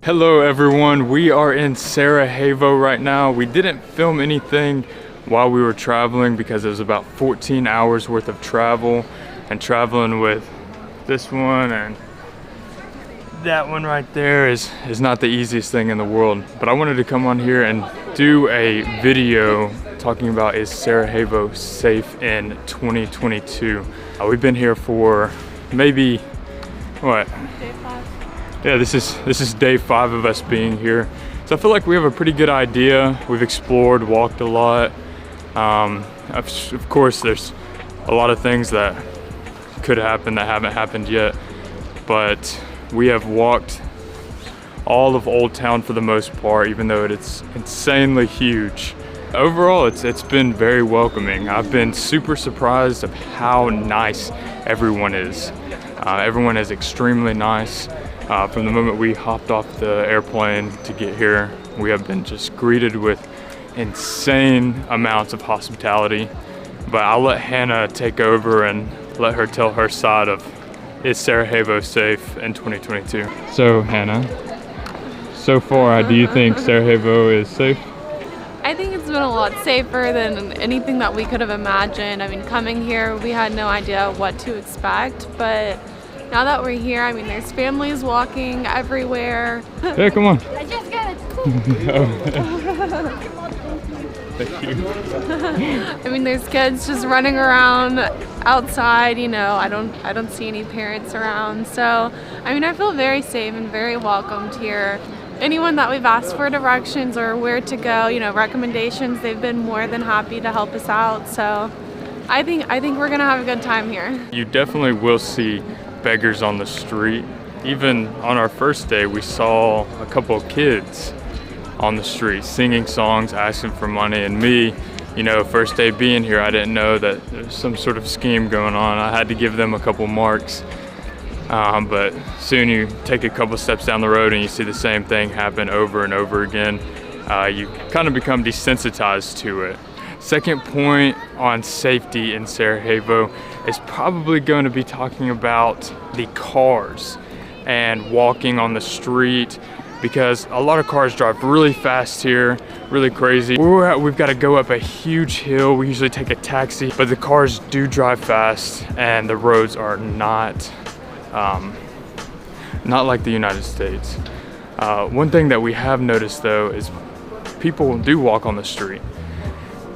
Hello everyone, we are in Sarajevo right now. We didn't film anything while we were traveling because it was about 14 hours worth of travel, and traveling with this one and that one right there is not the easiest thing in the world. But I wanted to come on here and do a video talking about is Sarajevo safe in 2022. We've been here for maybe, what? Day 5. Yeah, this is day 5 of us being here. So I feel like we have a pretty good idea. We've explored, walked a lot. Of course, there's a lot of things that could happen that haven't happened yet, but we have walked all of Old Town for the most part, even though it's insanely huge. Overall, it's been very welcoming. I've been super surprised of how nice everyone is. Everyone is extremely nice. From the moment we hopped off the airplane to get here, we have been just greeted with insane amounts of hospitality. But I'll let Hannah take over and let her tell her side of is Sarajevo safe in 2022. So Hannah, so far, do you think Sarajevo is safe? I think it's been a lot safer than anything that we could have imagined. I mean, coming here, we had no idea what to expect, but now that we're here, I mean, there's families walking everywhere. Yeah, come on. I just got it. Thank you. I mean, there's kids just running around outside, you know. I don't see any parents around. So, I mean, I feel very safe and very welcomed here. Anyone that we've asked for directions or where to go, you know, recommendations, they've been more than happy to help us out. So, I think we're gonna have a good time here. You definitely will see beggars on the street. Even on our first day, we saw a couple of kids on the street singing songs, asking for money. And me, you know, first day being here, I didn't know that there's some sort of scheme going on. I had to give them a couple marks. But soon you take a couple steps down the road and you see the same thing happen over and over again. You kind of become desensitized to it. Second point on safety in Sarajevo is probably going to be talking about the cars and walking on the street, because a lot of cars drive really fast here, really crazy. We've got to go up a huge hill. We usually take a taxi, but the cars do drive fast and the roads are not like the United States. One thing that we have noticed though is people do walk on the street.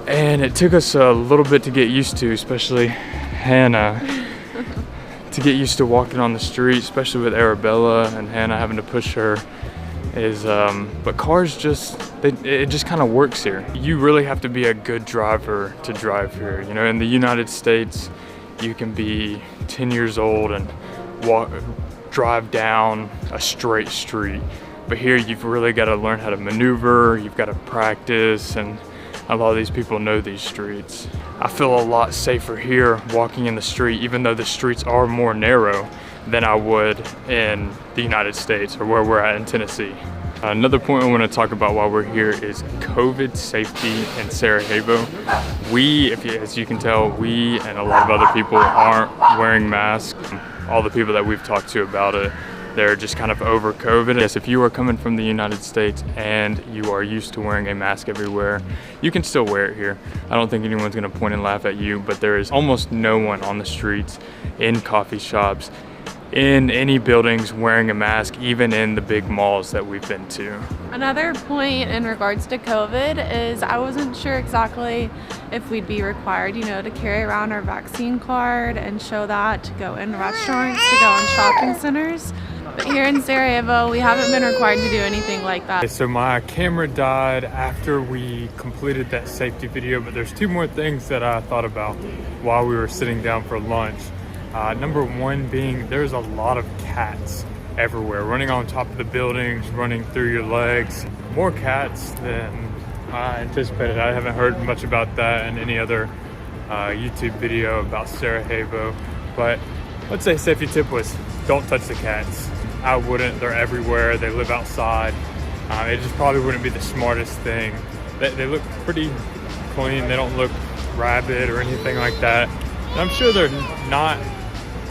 And it took us a little bit to get used to, especially Hannah, to get used to walking on the street, especially with Arabella and Hannah having to push her. But cars it just kind of works here. You really have to be a good driver to drive here. You know, in the United States, you can be 10 years old and drive down a straight street. But here, you've really got to learn how to maneuver. You've got to practice, and a lot of these people know these streets. I feel a lot safer here walking in the street, even though the streets are more narrow than I would in the United States or where we're at in Tennessee. Another point I want to talk about while we're here is COVID safety in Sarajevo. As you can tell, we and a lot of other people aren't wearing masks. All the people that we've talked to about it, they're just kind of over COVID. Yes, if you are coming from the United States and you are used to wearing a mask everywhere, you can still wear it here. I don't think anyone's gonna point and laugh at you, but there is almost no one on the streets, in coffee shops, in any buildings wearing a mask, even in the big malls that we've been to. Another point in regards to COVID is I wasn't sure exactly if we'd be required, you know, to carry around our vaccine card and show that to go in restaurants, to go in shopping centers. But here in Sarajevo, we haven't been required to do anything like that. So my camera died after we completed that safety video, but there's 2 more things that I thought about while we were sitting down for lunch. Number 1 being there's a lot of cats everywhere, running on top of the buildings, running through your legs. More cats than I anticipated. I haven't heard much about that in any other YouTube video about Sarajevo. But let's say safety tip was don't touch the cats. I wouldn't. They're everywhere. They live outside. It just probably wouldn't be the smartest thing. They look pretty clean. They don't look rabid or anything like that. And I'm sure they're not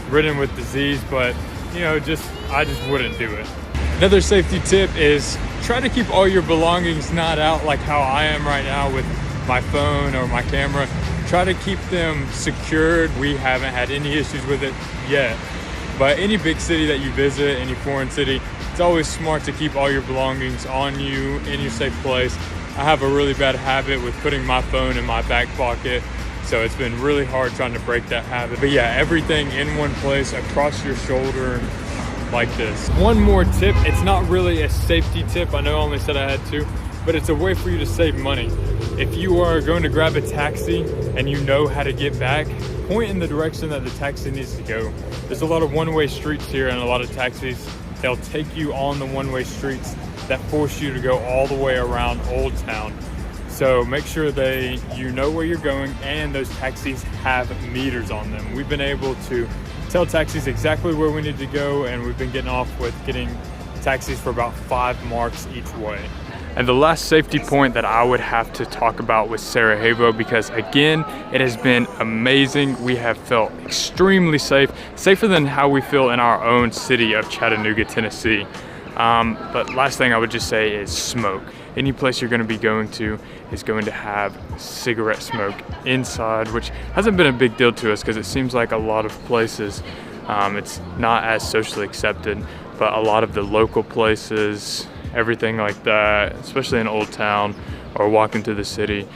ridden with disease, but you know, I just wouldn't do it. Another safety tip is try to keep all your belongings not out like how I am right now with my phone or my camera. Try to keep them secured. We haven't had any issues with it yet. But any big city that you visit, any foreign city, it's always smart to keep all your belongings on you in your safe place. I have a really bad habit with putting my phone in my back pocket, so it's been really hard trying to break that habit. But yeah, everything in one place across your shoulder like this. One more tip, it's not really a safety tip. I know I only said I had two, but it's a way for you to save money. If you are going to grab a taxi and you know how to get back, point in the direction that the taxi needs to go. There's a lot of one-way streets here and a lot of taxis. They'll take you on the one-way streets that force you to go all the way around Old Town. So make sure you know where you're going, and those taxis have meters on them. We've been able to tell taxis exactly where we need to go, and we've been getting off with getting taxis for about 5 marks each way. And the last safety point that I would have to talk about was Sarajevo, because again, it has been amazing. We have felt extremely safe, safer than how we feel in our own city of Chattanooga, Tennessee. But last thing I would just say is smoke. Any place you're going to be going to is going to have cigarette smoke inside, which hasn't been a big deal to us because it seems like a lot of places it's not as socially accepted, but a lot of the local places, everything like that, especially in Old Town or walking through the city,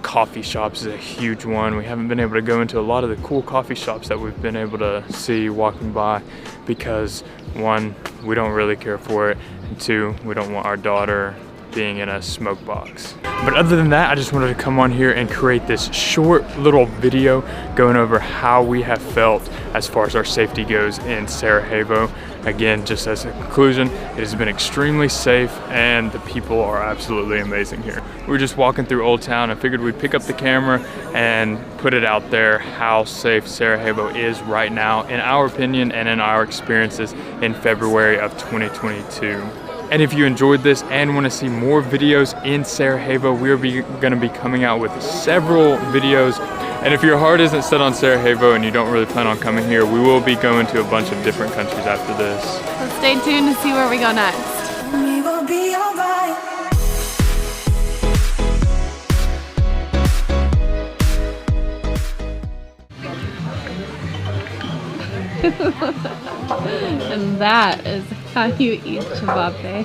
coffee shops is a huge one. We haven't been able to go into a lot of the cool coffee shops that we've been able to see walking by because, one, we don't really care for it, and two, we don't want our daughter being in a smoke box. But other than that, I just wanted to come on here and create this short little video going over how we have felt as far as our safety goes in Sarajevo. Again, just as a conclusion, it has been extremely safe and the people are absolutely amazing here. We were just walking through Old Town and figured we'd pick up the camera and put it out there how safe Sarajevo is right now, in our opinion and in our experiences in February of 2022. And if you enjoyed this and want to see more videos in Sarajevo, we are going to be coming out with several videos. And if your heart isn't set on Sarajevo and you don't really plan on coming here, we will be going to a bunch of different countries after this. So stay tuned to see where we go next. We will be alright. And that is how you eat ciabatta.